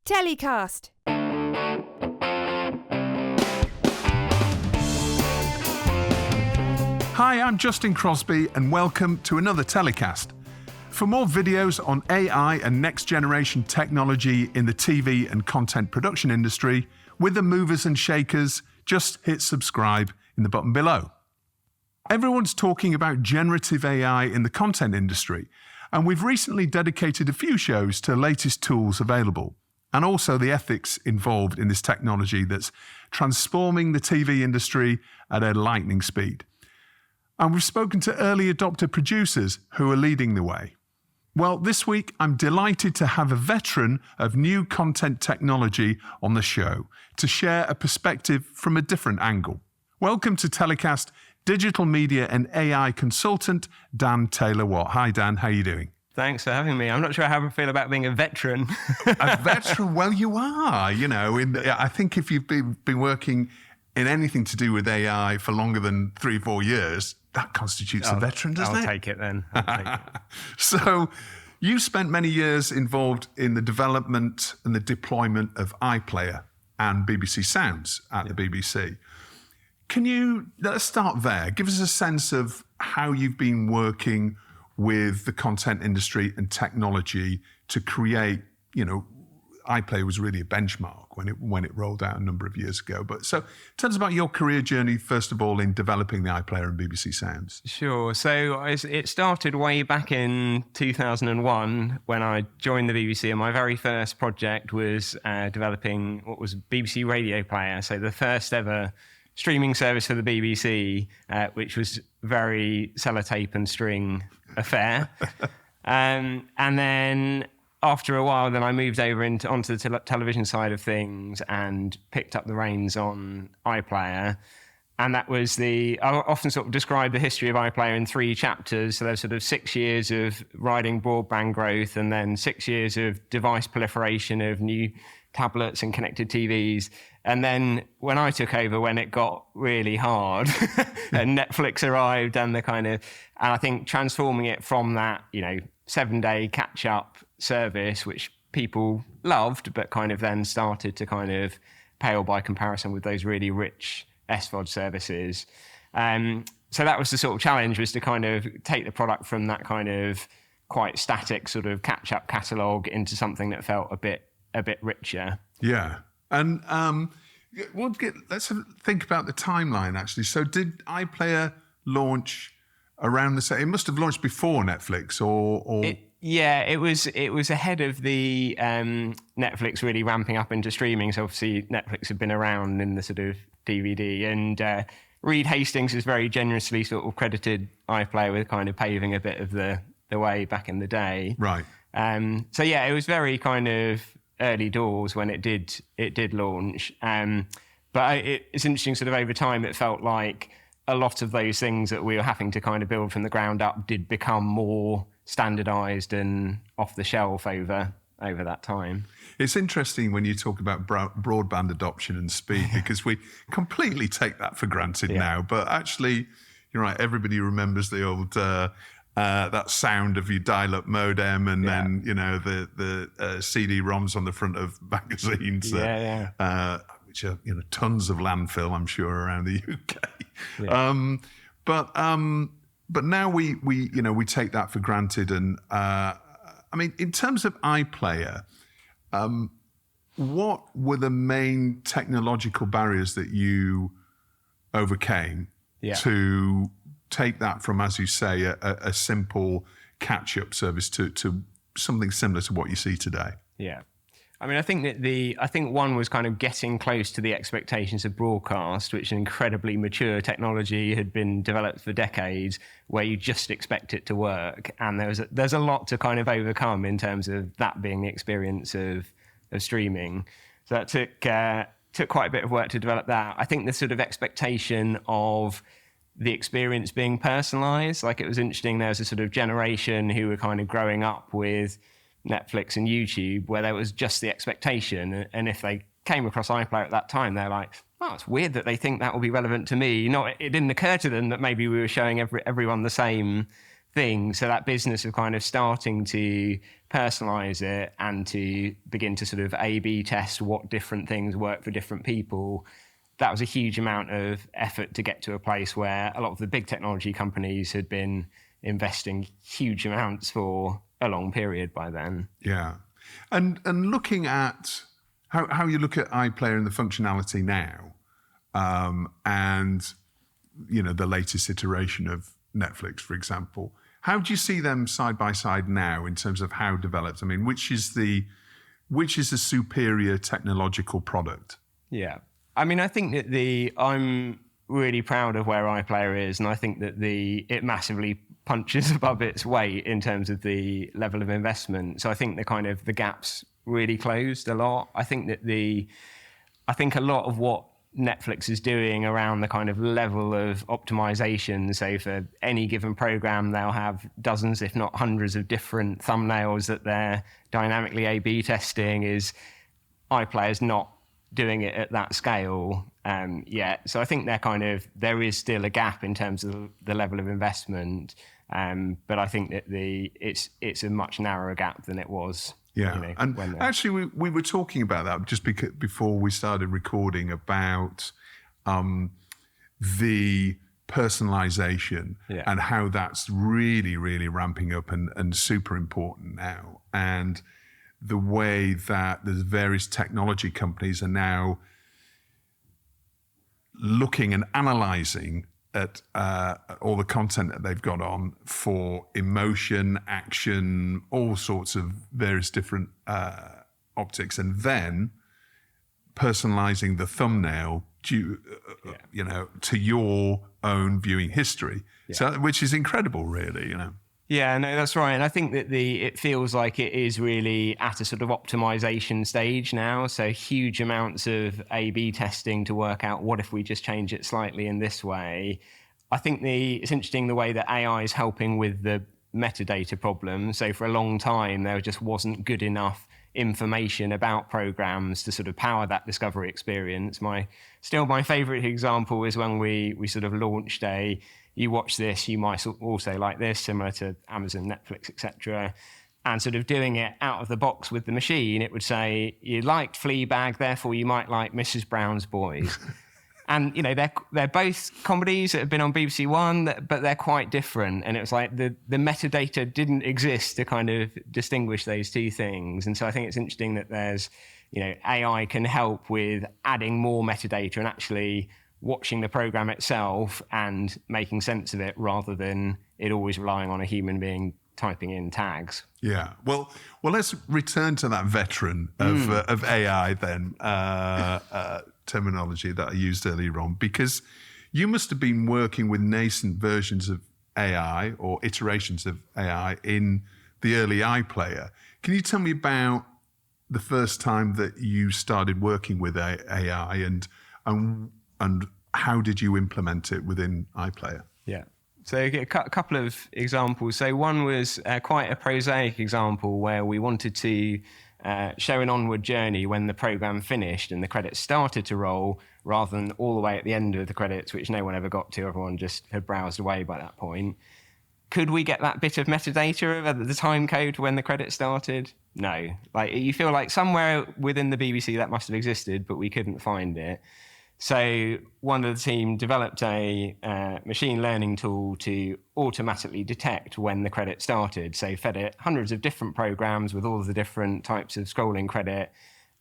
Telecast. Hi, I'm Justin Crosby and welcome to another Telecast. For more videos on AI and next generation technology in the TV and content production industry, with the movers and shakers, just hit subscribe in the button below. Everyone's talking about generative AI in the content industry, and we've recently dedicated a few shows to the latest tools available, and also the ethics involved in this technology that's transforming the TV industry at a lightning speed. And we've spoken to early adopter producers who are leading the way. Well, this week, I'm delighted to have a veteran of new content technology on the show to share a perspective from a different angle. Welcome to Telecast digital media and AI consultant, Dan Taylor-Watt. Hi, Dan. How are you doing? Thanks for having me. I'm not sure how I feel about being a veteran. A veteran? Well, you are. You know, I think if you've been working in anything to do with AI for longer than 3-4 years, that constitutes a veteran, doesn't it? I'll take it then. So you spent many years involved in the development and the deployment of iPlayer and BBC Sounds at the BBC. Let's start there. Give us a sense of how you've been working with the content industry and technology to create, iPlayer was really a benchmark when it rolled out a number of years ago. But so tell us about your career journey, first of all, in developing the iPlayer and BBC Sounds. Sure. So it started way back in 2001 when I joined the BBC, and my very first project was developing what was BBC Radio Player. So the first ever streaming service for the BBC, which was very sellotape and string affair. And then after a while, then I moved over onto the television side of things and picked up the reins on iPlayer. And that was I often sort of describe the history of iPlayer in 3 chapters. So there's sort of 6 years of riding broadband growth, and then 6 years of device proliferation of new tablets and connected TVs. And then when I took over, when it got really hard and Netflix arrived and and I think transforming it from that, 7-day catch-up service, which people loved, but kind of then started to pale by comparison with those really rich SVOD services. So that was the sort of challenge, was to take the product from that quite static sort of catch-up catalogue into something that felt a bit richer. Yeah. And let's think about the timeline, actually. So did iPlayer launch around the same? It must have launched before Netflix, or... It was ahead of the Netflix really ramping up into streaming. So obviously Netflix had been around in the sort of DVD, and Reed Hastings has very generously sort of credited iPlayer with paving a bit of the way back in the day. Right. It was very early doors when it did launch. But it's interesting, sort of over time, it felt like a lot of those things that we were having to build from the ground up did become more standardized and off the shelf over that time. It's interesting when you talk about broadband adoption and speed, because we completely take that for granted now. But actually, you're right, everybody remembers the old that sound of your dial-up modem, and then the CD-ROMs on the front of magazines, which are tons of landfill, I'm sure, around the UK. But now we take that for granted, and in terms of iPlayer, what were the main technological barriers that you overcame to take that from, as you say, a simple catch-up service to something similar to what you see today? Yeah. I think one was getting close to the expectations of broadcast, which an incredibly mature technology had been developed for decades, where you just expect it to work. And there's a lot to overcome in terms of that being the experience of streaming. So that took quite a bit of work to develop that. I think the sort of expectation of the experience being personalized, like it was interesting, there was a sort of generation who were growing up with Netflix and YouTube, where there was just the expectation, and if they came across iPlayer at that time, they're like, "Oh, it's weird that they think that will be relevant to me." It didn't occur to them that maybe we were showing everyone the same thing. So that business of kind of starting to personalize it and to begin to sort of A/B test what different things work for different people, that was a huge amount of effort to get to a place where a lot of the big technology companies had been investing huge amounts for a long period by then. Yeah. And looking at how you look at iPlayer and the functionality now, and the latest iteration of Netflix, for example, how do you see them side by side now in terms of how developed? I mean, which is the superior technological product? Yeah. I mean, I think that I'm really proud of where iPlayer is, and I think that it massively punches above its weight in terms of the level of investment. So I think the gaps really closed a lot. I think that a lot of what Netflix is doing around the kind of level of optimization. So for any given program, they'll have dozens, if not hundreds, of different thumbnails that they're dynamically A/B testing. Is iPlayer's not doing it at that scale yet. So I think there is still a gap in terms of the level of investment. But I think that it's a much narrower gap than it was. Yeah, and actually we were talking about that just before we started recording about the personalization and how that's really, really ramping up and super important now. And the way that the various technology companies are now looking and analyzing at all the content that they've got on for emotion, action, all sorts of various different optics, and then personalizing the thumbnail to your own viewing history. So, which is incredible, really. Yeah, no, that's right. And I think that it feels like it is really at a sort of optimization stage now. So huge amounts of A/B testing to work out what if we just change it slightly in this way. I think it's interesting the way that AI is helping with the metadata problem. So for a long time, there just wasn't good enough information about programs to sort of power that discovery experience. My favorite example is when we sort of launched you watch this, you might also like this, similar to Amazon, Netflix, etc. And sort of doing it out of the box with the machine, it would say, you liked Fleabag, therefore you might like Mrs. Brown's Boys. And, they're both comedies that have been on BBC One, but they're quite different. And it was like the metadata didn't exist to kind of distinguish those two things. And so I think it's interesting that there's, AI can help with adding more metadata and actually watching the program itself and making sense of it rather than it always relying on a human being typing in tags. Yeah. Well, let's return to that veteran of AI then, terminology that I used earlier on, because you must have been working with nascent versions of AI or iterations of AI in the early iPlayer. Can you tell me about the first time that you started working with AI and how did you implement it within iPlayer? Yeah. So a couple of examples. So one was quite a prosaic example where we wanted to show an onward journey when the program finished and the credits started to roll, rather than all the way at the end of the credits, which no one ever got to. Everyone just had browsed away by that point. Could we get that bit of metadata of the time code when the credits started? No. You feel like somewhere within the BBC that must have existed, but we couldn't find it. So one of the team developed a machine learning tool to automatically detect when the credit started. So fed it hundreds of different programs with all of the different types of scrolling credit.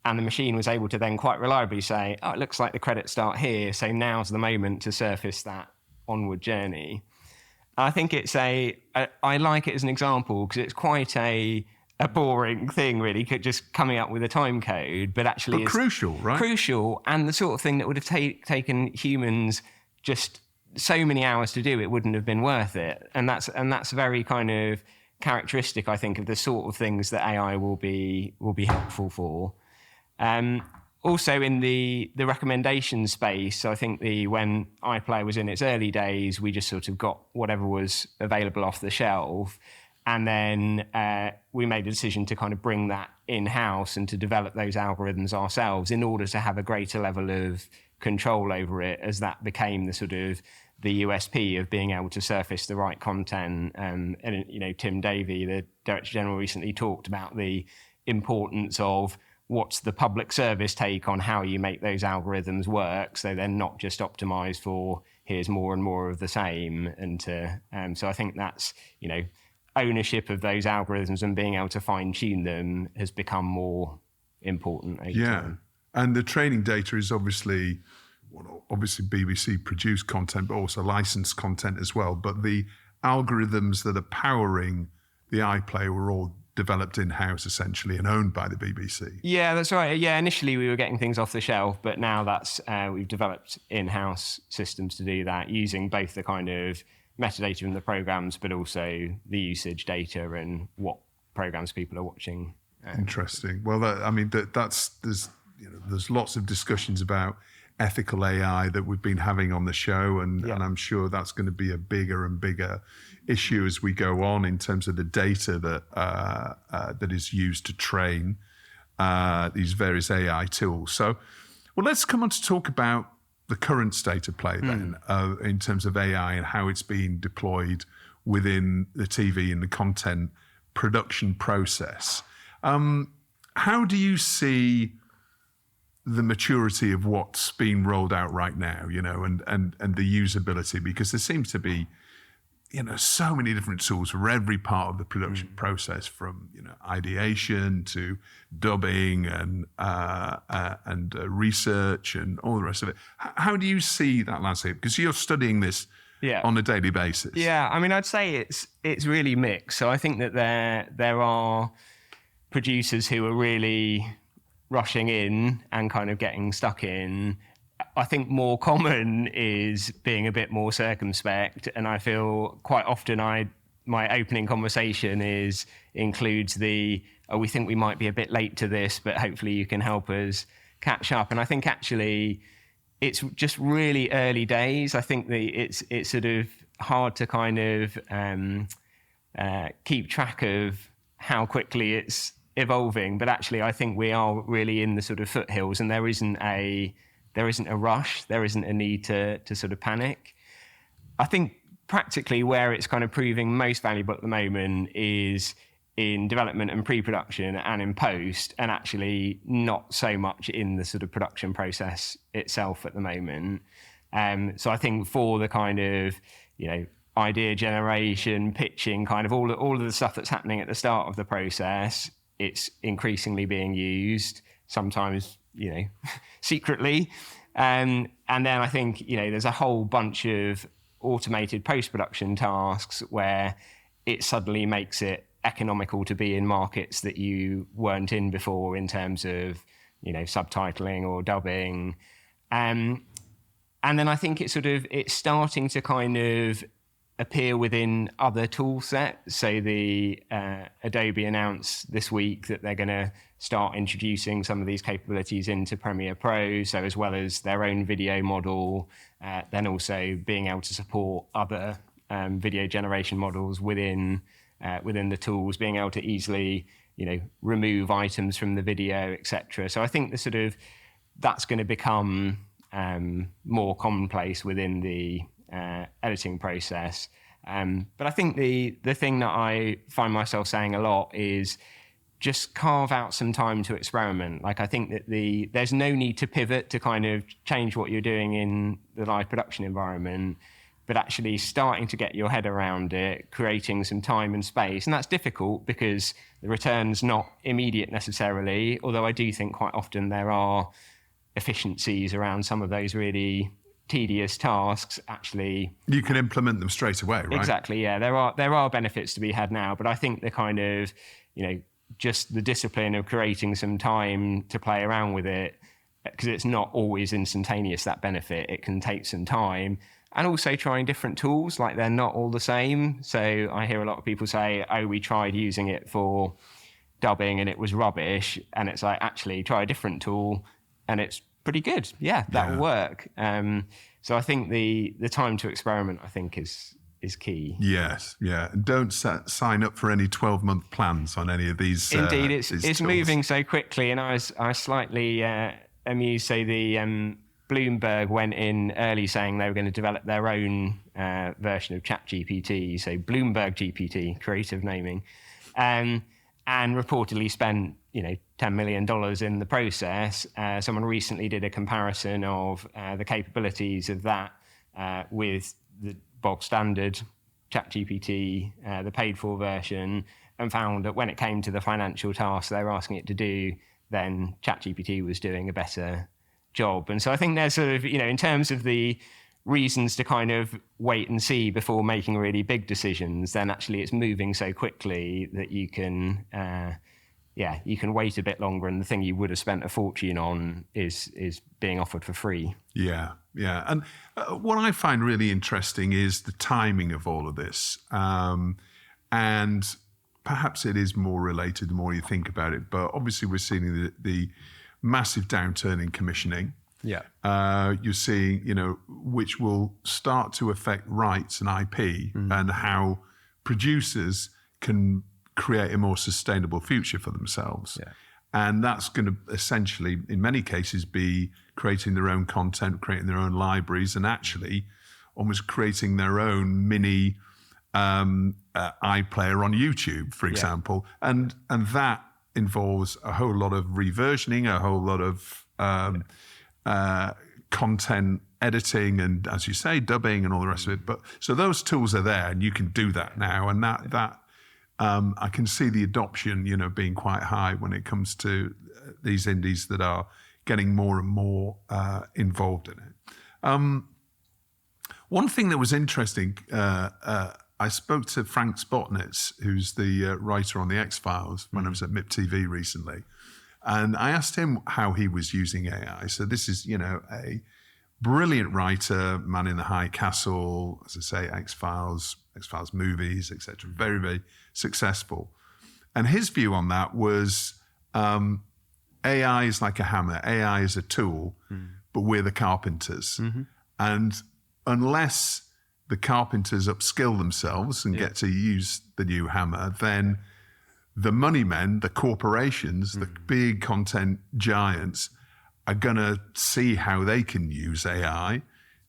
And the machine was able to then quite reliably say, it looks like the credits start here. So now's the moment to surface that onward journey. I think I like it as an example because it's quite a boring thing, really, just coming up with a time code, but actually crucial, right? Crucial, and the sort of thing that would have taken humans just so many hours to do, it wouldn't have been worth it. And that's very kind of characteristic, I think, of the sort of things that AI will be helpful for. Also in the recommendation space, so I think when iPlayer was in its early days, we just sort of got whatever was available off the shelf. And then we made a decision to kind of bring that in-house and to develop those algorithms ourselves in order to have a greater level of control over it, as that became the sort of the USP of being able to surface the right content. And Tim Davey, the Director General, recently talked about the importance of what's the public service take on how you make those algorithms work, so they're not just optimized for here's more and more of the same. And so I think that's, ownership of those algorithms and being able to fine tune them has become more important over time. And the training data is obviously BBC produced content, but also licensed content as well. But the algorithms that are powering the iPlayer were all developed in-house essentially and owned by the BBC. Yeah, that's right. Yeah, initially we were getting things off the shelf, but now we've developed in-house systems to do that, using both the kind of metadata from the programs, but also the usage data and what programs people are watching. Interesting. Well, there's lots of discussions about ethical AI that we've been having on the show, and I'm sure that's going to be a bigger and bigger issue as we go on in terms of the data that is used to train these various AI tools. So, well, let's come on to talk about the current state of play then, in terms of AI and how it's being deployed within the TV and the content production process. How do you see the maturity of what's being rolled out right now, and the usability? Because there seems to be, so many different tools for every part of the production process, from ideation to dubbing and research and all the rest of it. How do you see that landscape? Because you're studying this on a daily basis. Yeah, I mean, I'd say it's really mixed. So I think that there are producers who are really rushing in and kind of getting stuck in. I think more common is being a bit more circumspect, and I feel quite often my opening conversation includes we think we might be a bit late to this, but hopefully you can help us catch up. And I think actually it's just really early days. I think it's sort of hard to kind of keep track of how quickly it's evolving, but actually I think we are really in the sort of foothills, and there isn't a rush, there isn't a need to sort of panic. I think practically where it's kind of proving most valuable at the moment is in development and pre-production and in post, and actually not so much in the sort of production process itself at the moment. So I think for the kind of, idea generation, pitching, kind of all of the stuff that's happening at the start of the process, it's increasingly being used, sometimes, secretly. And then I think, there's a whole bunch of automated post-production tasks where it suddenly makes it economical to be in markets that you weren't in before, in terms of, subtitling or dubbing. And then I think it's starting to kind of appear within other tool sets. So Adobe announced this week that they're going to start introducing some of these capabilities into Premiere Pro, so as well as their own video model, then also being able to support other video generation models within the tools, being able to easily remove items from the video, etc. So I think that's going to become more commonplace within the editing process. But I think the thing that I find myself saying a lot is just carve out some time to experiment. Like, I think that there's no need to pivot to kind of change what you're doing in the live production environment, but actually starting to get your head around it, creating some time and space. And that's difficult because the return's not immediate necessarily, although I do think quite often there are efficiencies around some of those really tedious tasks. Actually, you can implement them straight away, right? Exactly, yeah. There are benefits to be had now, but I think the kind of, just the discipline of creating some time to play around with it, because it's not always instantaneous, that benefit. It can take some time. And also trying different tools, like they're not all the same. So I hear a lot of people say, we tried using it for dubbing and it was rubbish. And it's like, actually, try a different tool and it's pretty good. Yeah, that will work. So I think the time to experiment, I think, is key. Yes, yeah. And don't sign up for any 12-month plans on any of these. Indeed, it's moving so quickly. And I was slightly amused. So Bloomberg went in early saying they were going to develop their own version of ChatGPT, so Bloomberg GPT, creative naming, and reportedly spent $10 million in the process. Someone recently did a comparison of the capabilities of that with the bog standard ChatGPT, the paid for version, and found that when it came to the financial tasks they were asking it to do, then ChatGPT was doing a better job. And so I think there's sort of, in terms of the reasons to kind of wait and see before making really big decisions, then actually it's moving so quickly that you can wait a bit longer, and the thing you would have spent a fortune on is being offered for free. Yeah. And what I find really interesting is the timing of all of this. And perhaps it is more related the more you think about it, but obviously we're seeing the massive downturn in commissioning. Yeah. You're seeing, which will start to affect rights and IP and how producers can create a more sustainable future for themselves. Yeah. And that's going to essentially, in many cases, be creating their own content, creating their own libraries, and actually almost creating their own mini iPlayer on YouTube, for example. And that involves a whole lot of reversioning, a whole lot of content editing, and, as you say, dubbing and all the rest of it. But so those tools are there, and you can do that now. And that I can see the adoption, being quite high when it comes to these indies that are getting more and more involved in it. One thing that was interesting, I spoke to Frank Spotnitz, who's the writer on the X-Files, when I was at MIP TV recently. And I asked him how he was using AI. So this is, a brilliant writer, Man in the High Castle, as I say, X-Files movies, etc. Very, very successful. And his view on that was AI is like a hammer. AI is a tool, but we're the carpenters. And unless the carpenters upskill themselves and get to use the new hammer, then the money men, the corporations, the big content giants are going to see how they can use AI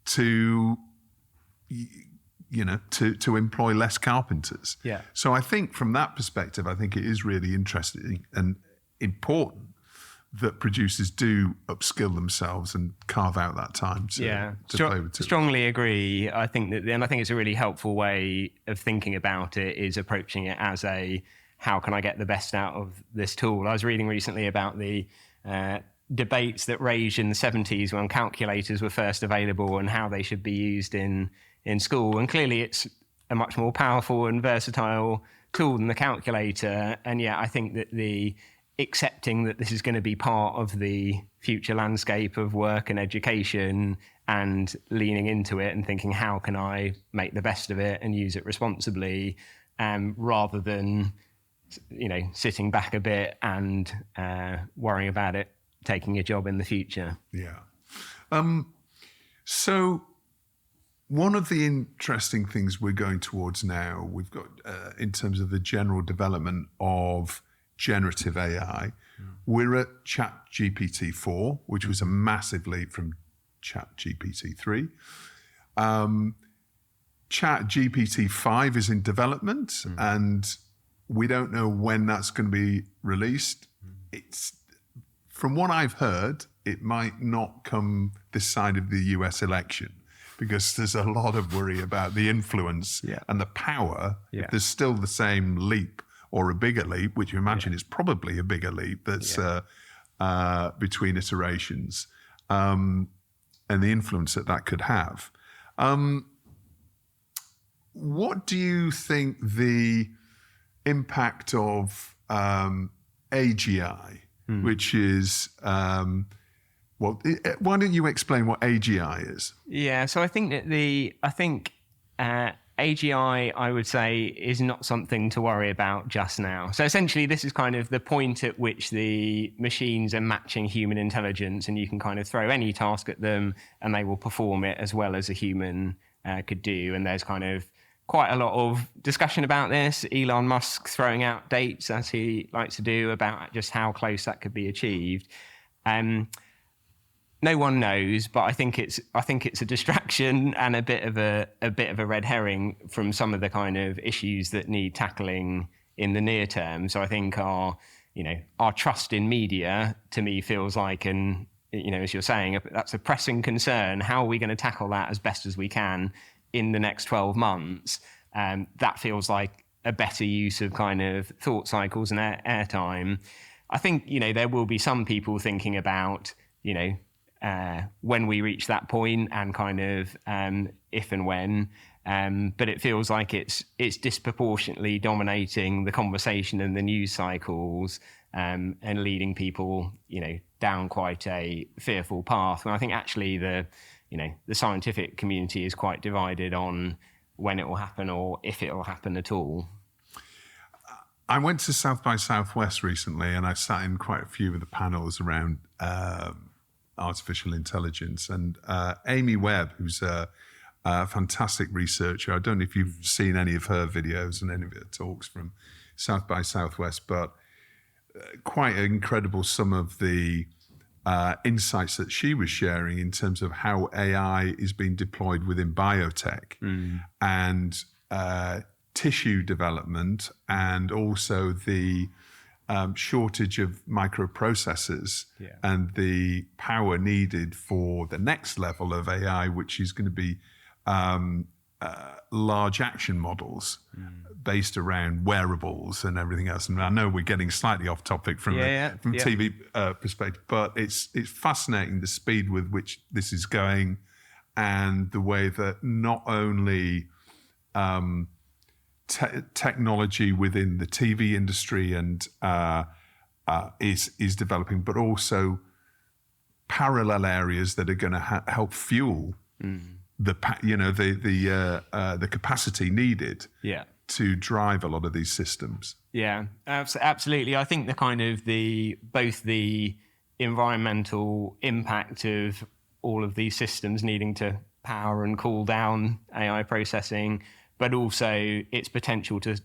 to employ less carpenters. Yeah. So I think from that perspective, I think it is really interesting and important that producers do upskill themselves and carve out that time to play with tools. Strongly agree. I think it's a really helpful way of thinking about it is approaching it as how can I get the best out of this tool? I was reading recently about the debates that raged in the 70s when calculators were first available and how they should be used in school. And clearly it's a much more powerful and versatile tool than the calculator. And yet I think that the accepting that this is going to be part of the future landscape of work and education and leaning into it and thinking, how can I make the best of it and use it responsibly, rather than sitting back a bit and worrying about it taking a job in the future. Yeah. So one of the interesting things we're going towards now, we've got in terms of the general development of generative AI, we're at ChatGPT-4, which was a massive leap from ChatGPT-3. ChatGPT-5 is in development, and we don't know when that's going to be released. It's, from what I've heard, it might not come this side of the US election, because there's a lot of worry about the influence and the power. If there's still the same leap or a bigger leap, which you imagine is probably a bigger leap that's between iterations, and the influence that could have. What do you think the impact of AGI, which is, why don't you explain what AGI is? Yeah, so I think that AGI, I would say, is not something to worry about just now. So essentially, this is kind of the point at which the machines are matching human intelligence, and you can kind of throw any task at them and they will perform it as well as a human could do. And there's kind of quite a lot of discussion about this. Elon Musk throwing out dates, as he likes to do, about just how close that could be achieved. no one knows, but I think it's a distraction and a bit of a red herring from some of the kind of issues that need tackling in the near term. So I think our trust in media, to me, feels like as you're saying, that's a pressing concern. How are we going to tackle that as best as we can in the next 12 months? That feels like a better use of kind of thought cycles and airtime. I think, there will be some people thinking about, when we reach that point and kind of if and when. But it feels like it's disproportionately dominating the conversation and the news cycles, and leading people, down quite a fearful path. And I think actually the scientific community is quite divided on when it will happen or if it will happen at all. I went to South by Southwest recently, and I sat in quite a few of the panels around artificial intelligence. And Amy Webb, who's a fantastic researcher, I don't know if you've seen any of her videos and any of her talks from South by Southwest, but quite incredible some of the insights that she was sharing in terms of how AI is being deployed within biotech and tissue development, and also the shortage of microprocessors and the power needed for the next level of AI, which is going to be large action models based around wearables and everything else. And I know we're getting slightly off topic from TV perspective, but it's fascinating the speed with which this is going, and the way that not only technology within the TV industry and is developing, but also parallel areas that are going to help fuel the capacity needed to drive a lot of these systems. Yeah, absolutely. I think the kind of both the environmental impact of all of these systems needing to power and cool down AI processing, but also its potential to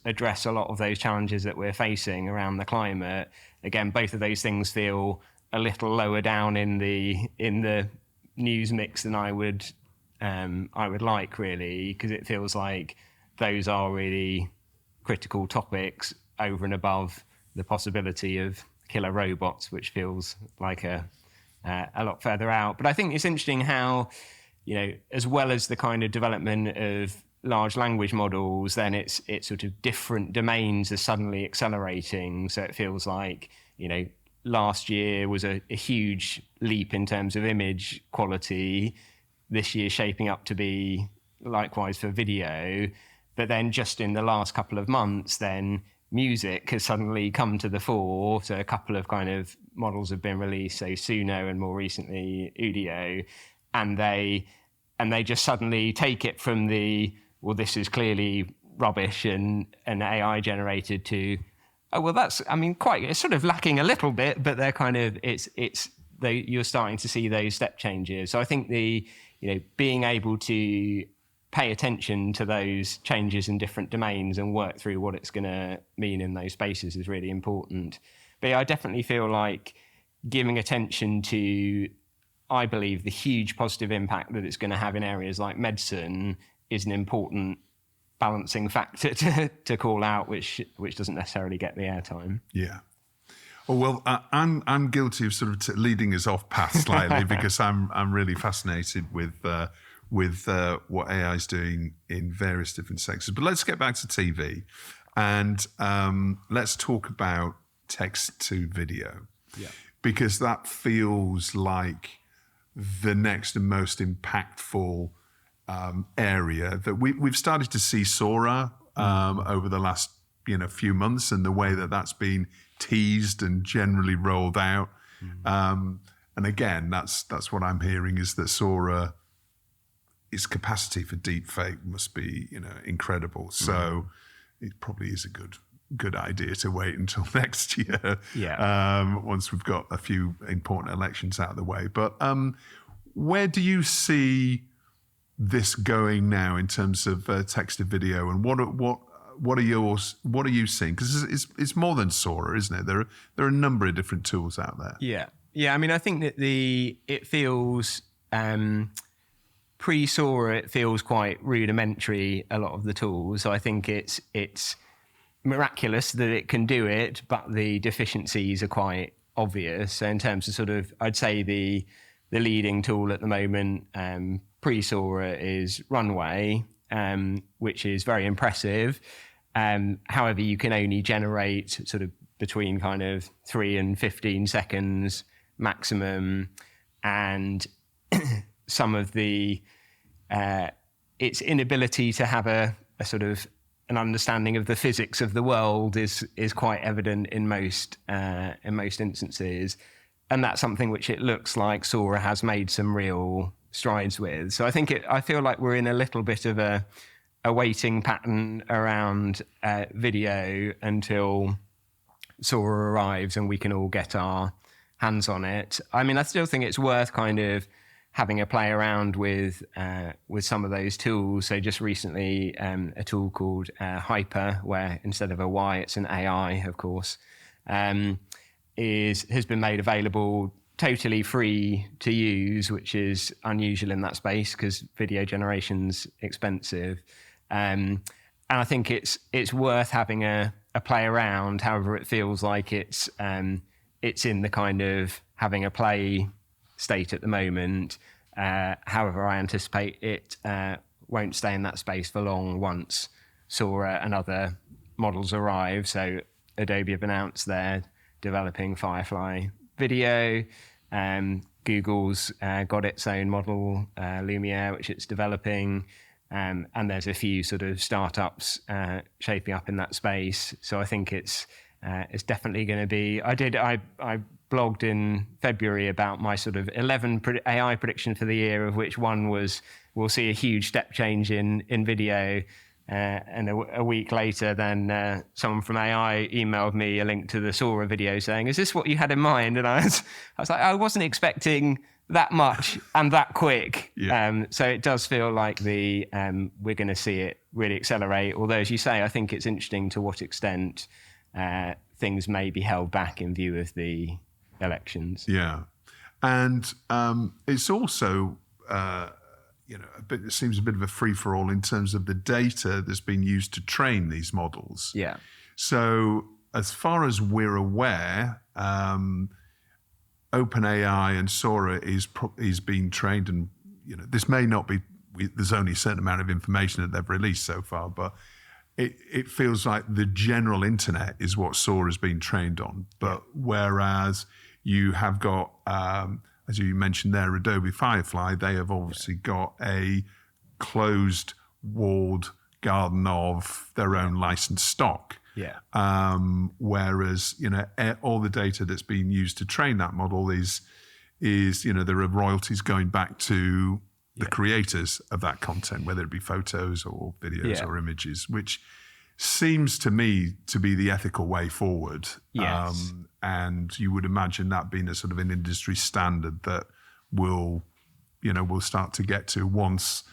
address a lot of those challenges that we're facing around the climate. Again, both of those things feel a little lower down in the news mix than I would like, really, because it feels like those are really critical topics over and above the possibility of killer robots, which feels like a lot further out. But I think it's interesting how, as well as the kind of development of large language models, then it's sort of different domains are suddenly accelerating. So it feels like, last year was a huge leap in terms of image quality. This year shaping up to be likewise for video. But then just in the last couple of months, then music has suddenly come to the fore. So a couple of kind of models have been released, so Suno and more recently Udio, and they just suddenly take it from this is clearly rubbish and AI generated to, it's sort of lacking a little bit, but they're kind of, you're starting to see those step changes. So I think being able to pay attention to those changes in different domains and work through what it's going to mean in those spaces is really important. But I definitely feel like giving attention to, I believe, the huge positive impact that it's going to have in areas like medicine is an important balancing factor to call out, which doesn't necessarily get the airtime. Yeah. Well, I'm guilty of sort of leading us off path slightly because I'm really fascinated with what AI is doing in various different sectors. But let's get back to TV, and let's talk about text to video, because that feels like the next and most impactful area that we've started to see Sora over the last few months, and the way that that's been teased and generally rolled out. And again, that's what I'm hearing, is that Sora, its capacity for deep fake must be incredible. So it probably is a good idea to wait until next year. Once we've got a few important elections out of the way. But where do you see this going now in terms of text to video, and what are you seeing? Because it's more than Sora, isn't it? There are a number of different tools out there. Yeah, Yeah, I mean, I think that it feels pre-Sora, it feels quite rudimentary, a lot of the tools. So I think it's miraculous that it can do it, but the deficiencies are quite obvious. So in terms of sort of, I'd say the leading tool at the moment, pre-Sora, is Runway, which is very impressive. However, you can only generate sort of between kind of 3 and 15 seconds maximum, and some of the its inability to have a sort of an understanding of the physics of the world is quite evident in most instances, and that's something which it looks like Sora has made some real strides with. So I feel like we're in a little bit of a waiting pattern around video until Sora arrives and we can all get our hands on it. I mean, I still think it's worth kind of having a play around with some of those tools. So just recently, a tool called Hyper, where instead of a Y, it's an AI, of course, has been made available totally free to use, which is unusual in that space because video generation's expensive. And I think it's worth having a play around. However, it feels like it's in the kind of having a play state at the moment. However, I anticipate it won't stay in that space for long once Sora and other models arrive. So Adobe have announced they're developing Firefly Video. Google's got its own model, Lumiere, which it's developing. And there's a few sort of startups shaping up in that space. So I think it's definitely going to be. I blogged in February about my sort of 11 AI prediction for the year, of which one was we'll see a huge step change in video. And a week later, then someone from AI emailed me a link to the Sora video saying, "Is this what you had in mind?" And I was like, I wasn't expecting that much and that quick. Yeah. So it does feel like we're going to see it really accelerate. Although, as you say, I think it's interesting to what extent things may be held back in view of the elections. Yeah, and it's also it seems a bit of a free-for-all in terms of the data that's been used to train these models. Yeah. So as far as we're aware, OpenAI and Sora is being trained, and this may not be. There's only a certain amount of information that they've released so far, but it feels like the general internet is what Sora's been trained on. But whereas you have got, as you mentioned there, Adobe Firefly, they have obviously got a closed, walled garden of their own licensed stock. Yeah. Whereas, all the data that's being used to train that model is there are royalties going back to the creators of that content, whether it be photos or videos or images, which seems to me to be the ethical way forward. Yes. And you would imagine that being a sort of an industry standard that we'll start to get to once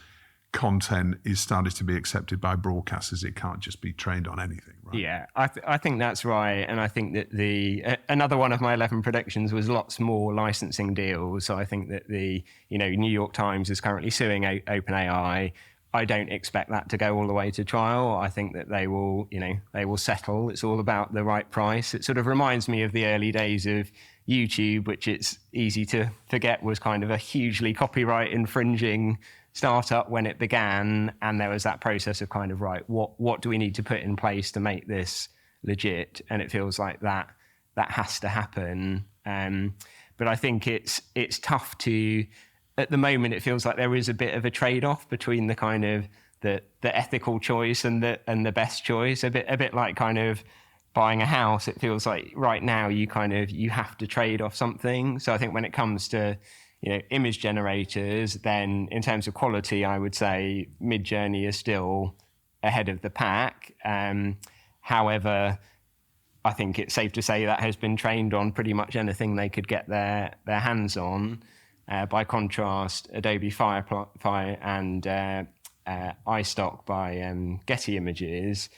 content is started to be accepted by broadcasters. It can't just be trained on anything, right? Yeah, I think that's right. And I think that another one of my 11 predictions was lots more licensing deals. So I think that the New York Times is currently suing OpenAI. I don't expect that to go all the way to trial. I think that they will settle. It's all about the right price. It sort of reminds me of the early days of YouTube, which it's easy to forget was kind of a hugely copyright infringing startup when it began. And there was that process of kind of, right, what do we need to put in place to make this legit? And it feels like that has to happen. But I think it's tough to. At the moment, it feels like there is a bit of a trade-off between the kind of the ethical choice and the best choice. A bit like kind of buying a house. It feels like right now you have to trade off something. So I think when it comes to image generators, then in terms of quality, I would say Midjourney is still ahead of the pack. However, I think it's safe to say that has been trained on pretty much anything they could get their hands on. By contrast, Adobe Firefly and iStock by Getty Images,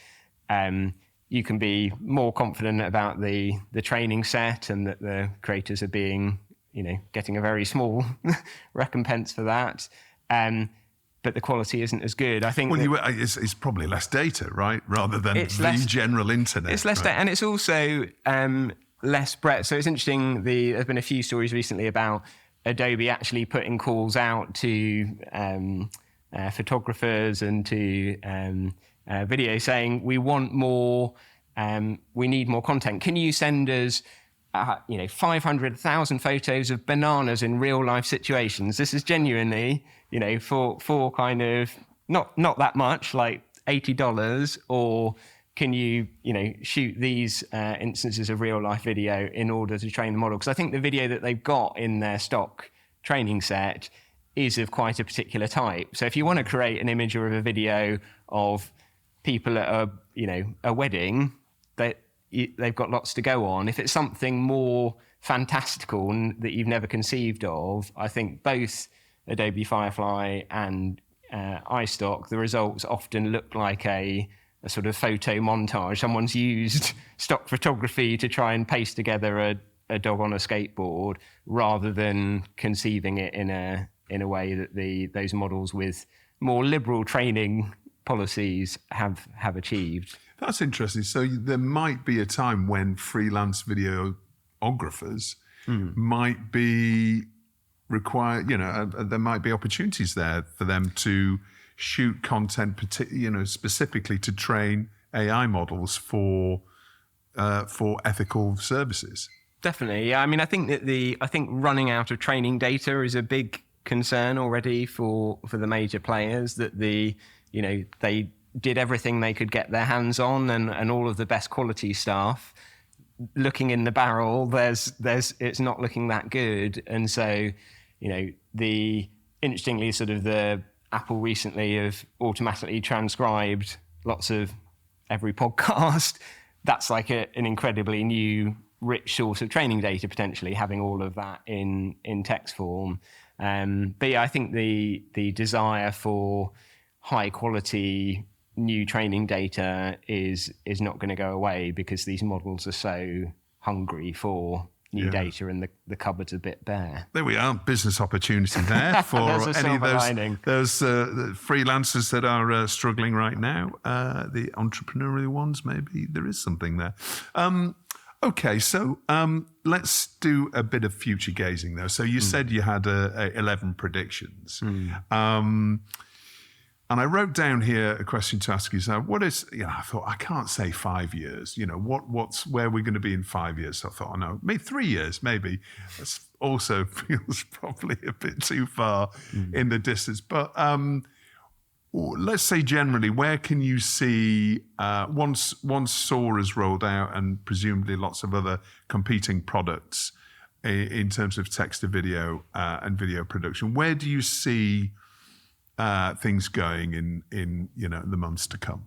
you can be more confident about the training set and that the creators are being getting a very small recompense for that. But the quality isn't as good. I think it's probably less data, right? Rather than the general internet. It's less data, and it's also less breadth. So it's interesting. There's been a few stories recently about Adobe actually putting calls out to photographers and to video saying, we want more, we need more content. Can you send us 500,000 photos of bananas in real life situations? This is genuinely, for kind of not that much, like $80, or can you, shoot these instances of real life video in order to train the model? Because I think the video that they've got in their stock training set is of quite a particular type. So if you want to create an image or a video of people at a wedding, they've got lots to go on. If it's something more fantastical that you've never conceived of, I think both Adobe Firefly and iStock, the results often look like a sort of photo montage. Someone's used stock photography to try and paste together a dog on a skateboard, rather than conceiving it in a way that those models with more liberal training policies have achieved. That's interesting. So there might be a time when freelance videographers might be required, there might be opportunities there for them to shoot content, specifically to train AI models for ethical services. Definitely, yeah. I mean, I think that I think running out of training data is a big concern already for the major players. That they did everything they could get their hands on, and all of the best quality stuff. Looking in the barrel, it's not looking that good, and so interestingly, sort of the Apple recently have automatically transcribed lots of every podcast. That's like an incredibly new, rich source of training data, potentially having all of that in text form. But yeah, I think the desire for high quality new training data is not going to go away, because these models are so hungry for new data, and the cupboard's a bit bare. There we are, business opportunity there for any of those freelancers that are struggling right now. The entrepreneurial ones, maybe there is something there. Okay, so let's do a bit of future gazing, though. So you said you had 11 predictions. And I wrote down here a question to ask you. So what is, I thought, I can't say 5 years. Where we're going to be in 5 years? So I thought, no, maybe 3 years, maybe. That also feels probably a bit too far in the distance. But let's say generally, where can you see, once Sora's rolled out, and presumably lots of other competing products in terms of text to video and video production, where do you see things going in the months to come?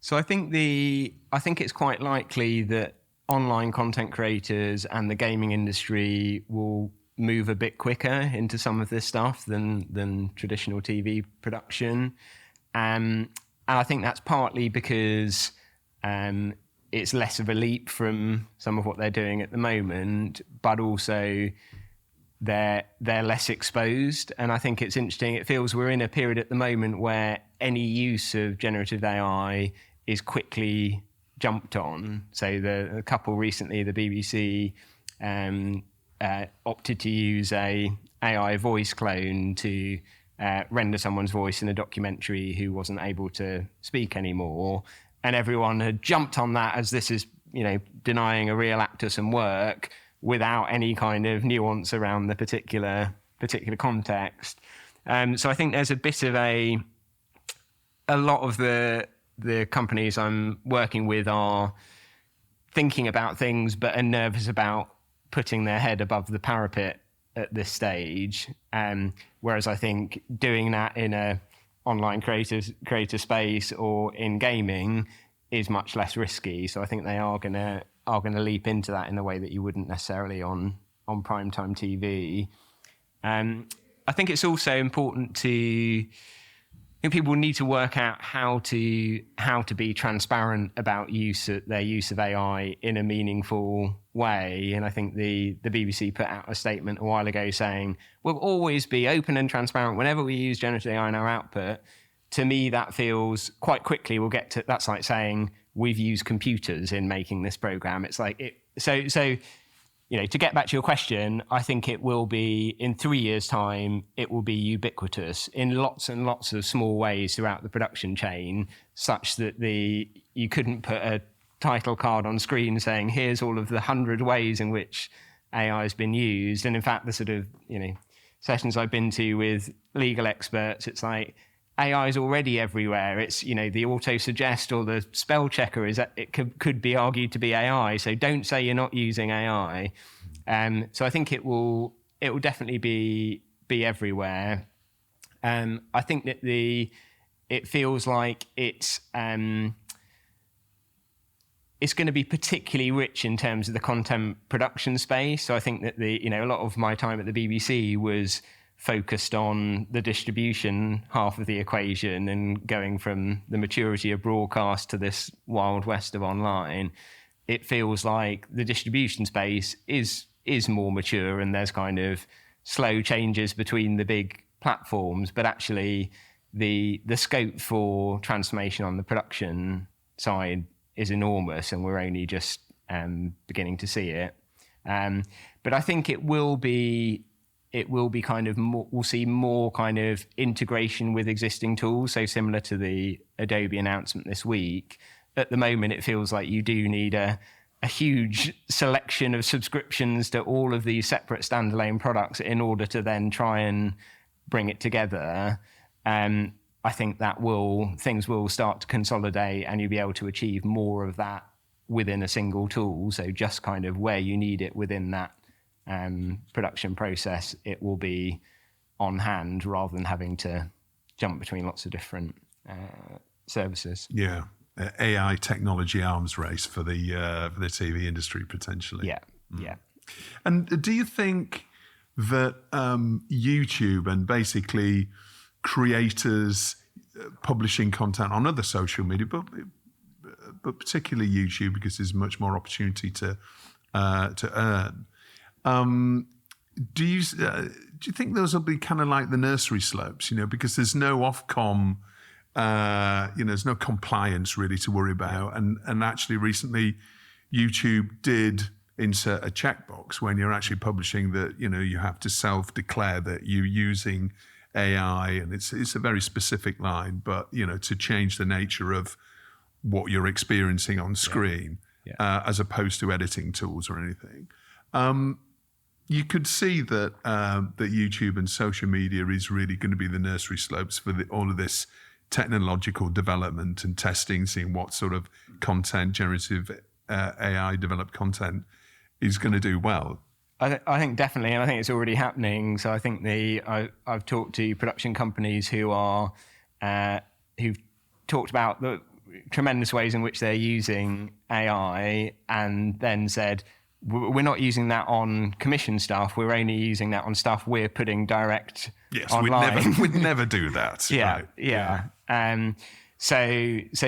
So I think it's quite likely that online content creators and the gaming industry will move a bit quicker into some of this stuff than traditional TV production, and I think that's partly because it's less of a leap from some of what they're doing at the moment, but also they're less exposed. And I think it's interesting. It feels we're in a period at the moment where any use of generative AI is quickly jumped on. So the couple recently, the BBC, opted to use a AI voice clone to render someone's voice in a documentary who wasn't able to speak anymore. And everyone had jumped on that as this is, denying a real actor some work, without any kind of nuance around the particular context. So I think there's a bit of a lot of the companies I'm working with are thinking about things, but are nervous about putting their head above the parapet at this stage. Whereas I think doing that in a online creator space or in gaming is much less risky. So I think they are going to leap into that in a way that you wouldn't necessarily on primetime TV. I think it's also important to think people need to work out how to be transparent about their use of AI in a meaningful way. And I think the BBC put out a statement a while ago saying we'll always be open and transparent whenever we use generative AI in our output. To me, that feels quite quickly we'll get to, that's like saying we've used computers in making this program. It's like it. So. To get back to your question, I think it will be, in 3 years' time, it will be ubiquitous in lots and lots of small ways throughout the production chain, such that you couldn't put a title card on screen saying, here's all of the 100 ways in which AI has been used. And in fact, the sort of, sessions I've been to with legal experts, it's like, AI is already everywhere. It's, the auto-suggest or the spell checker it could be argued to be AI. So don't say you're not using AI. So I think it will definitely be everywhere. I think that it feels like it's going to be particularly rich in terms of the content production space. So I think that a lot of my time at the BBC was focused on the distribution half of the equation and going from the maturity of broadcast to this wild west of online. It feels like the distribution space is more mature and there's kind of slow changes between the big platforms, but actually the scope for transformation on the production side is enormous and we're only just beginning to see it. But I think it will be kind of more, we'll see more kind of integration with existing tools. So similar to the Adobe announcement this week, at the moment, it feels like you do need a huge selection of subscriptions to all of these separate standalone products in order to then try and bring it together. I think things will start to consolidate and you'll be able to achieve more of that within a single tool. So just kind of where you need it within that production process, it will be on hand rather than having to jump between lots of different services. Yeah, AI technology arms race for the TV industry potentially. Yeah, yeah. And do you think that YouTube and basically creators publishing content on other social media, but particularly YouTube because there's much more opportunity to earn? Do you think those will be kind of like the nursery slopes, because there's no Ofcom, there's no compliance really to worry about. And actually recently YouTube did insert a checkbox when you're actually publishing that, you have to self-declare that you're using AI, and it's a very specific line, but, to change the nature of what you're experiencing on screen, as opposed to editing tools or anything. You could see that that YouTube and social media is really going to be the nursery slopes for all of this technological development and testing, seeing what sort of content, generative AI developed content is going to do well. I think definitely, and I think it's already happening. So I think I've talked to production companies who've talked about the tremendous ways in which they're using AI and then said, we're not using that on commission stuff. We're only using that on stuff we're putting direct online. We'd never do that. Yeah, right? yeah. So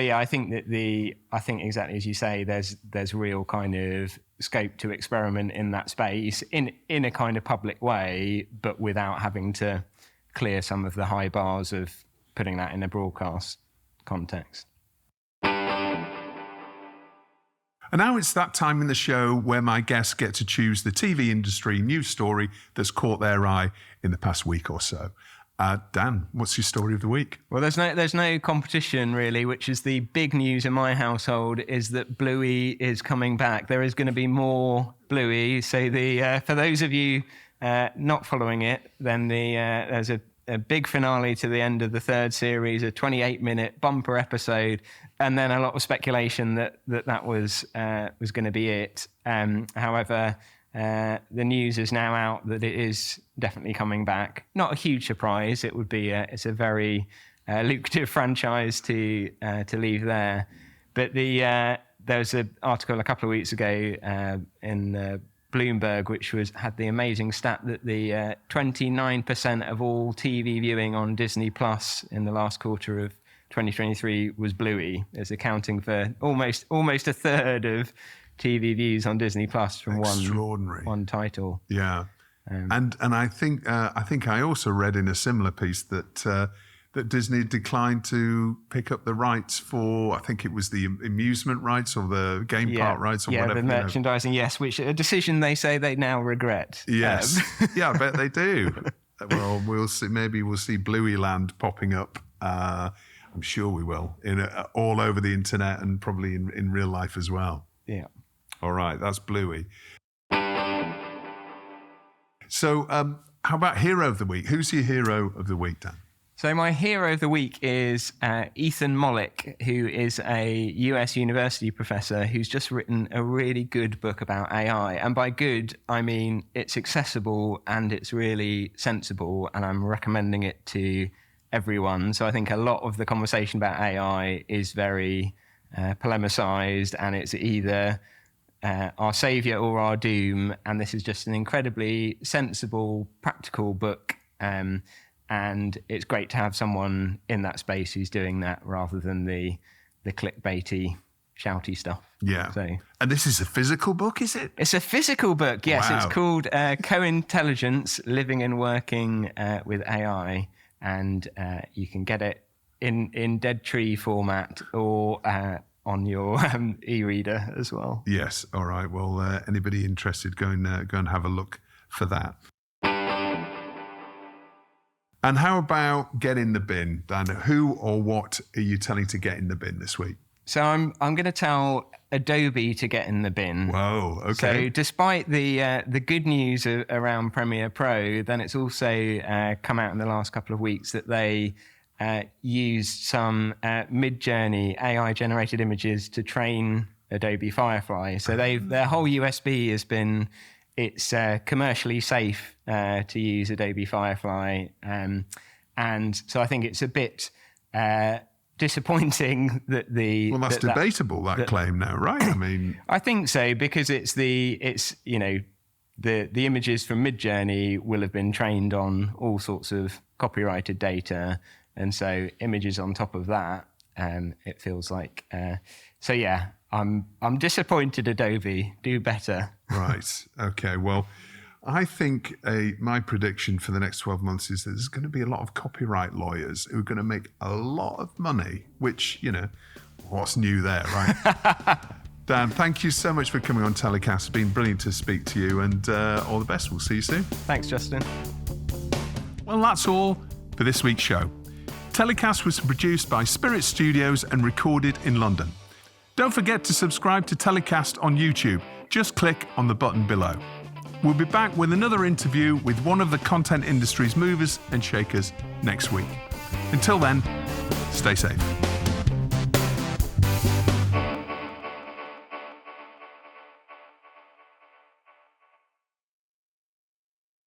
yeah, I think exactly as you say, there's real kind of scope to experiment in that space in a kind of public way, but without having to clear some of the high bars of putting that in a broadcast context. And now it's that time in the show where my guests get to choose the TV industry news story that's caught their eye in the past week or so. Dan, what's your story of the week? Well, there's no competition really, which is the big news in my household, is that Bluey is coming back. There is going to be more Bluey. So for those of you not following it, then there's a big finale to the end of the third series, a 28-minute bumper episode, and then a lot of speculation that was going to be it. However, the news is now out that it is definitely coming back. Not a huge surprise. It would be it's a very lucrative franchise to leave there. But there was an article a couple of weeks ago in Bloomberg, which had the amazing stat that the 29% of all TV viewing on Disney Plus in the last quarter of 2023 was Bluey. It's accounting for almost a third of TV views on Disney Plus from one title. Yeah, and I think I also read in a similar piece that Disney declined to pick up the rights for, I think it was the amusement rights or the game park rights or whatever. Yeah, the merchandising, yes, which a decision they say they now regret. Yes, yeah, I bet they do. Well, we'll see. Maybe we'll see Bluey Land popping up. I'm sure we will, all over the internet and probably in real life as well. Yeah. All right, that's Bluey. So how about Hero of the Week? Who's your Hero of the Week, Dan? So my hero of the week is Ethan Mollick, who is a US university professor who's just written a really good book about AI. And by good, I mean it's accessible and it's really sensible, and I'm recommending it to everyone. So I think a lot of the conversation about AI is very polemicized, and it's either our savior or our doom. And this is just an incredibly sensible, practical book. And it's great to have someone in that space who's doing that rather than the clickbaity, shouty stuff. Yeah. So, and this is a physical book, is it? It's a physical book, yes. Wow. It's called Co-Intelligence, Living and Working with AI. And you can get it in Dead Tree format or on your e-reader as well. Yes. All right. Well, anybody interested, go and have a look for that. And how about get in the bin, Dan? Who or what are you telling to get in the bin this week? So I'm going to tell Adobe to get in the bin. Whoa, okay. So despite the good news around Premiere Pro, then it's also come out in the last couple of weeks that they used some Mid-Journey AI-generated images to train Adobe Firefly. So their whole USP has been it's commercially safe to use Adobe Firefly. And so I think it's a bit disappointing that Well, that's debatable, that claim now, right? I mean... I think so, because the images from Mid-Journey will have been trained on all sorts of copyrighted data. And so images on top of that, it feels like... So yeah, I'm disappointed, Adobe. Do better. Right. Okay. Well, I think my prediction for the next 12 months is that there's going to be a lot of copyright lawyers who are going to make a lot of money, which, what's new there, right? Dan, thank you so much for coming on Telecast. It's been brilliant to speak to you, and all the best. We'll see you soon. Thanks, Justin. Well, that's all for this week's show. Telecast was produced by Spirit Studios and recorded in London. Don't forget to subscribe to Telecast on YouTube. Just click on the button below. We'll be back with another interview with one of the content industry's movers and shakers next week. Until then, stay safe.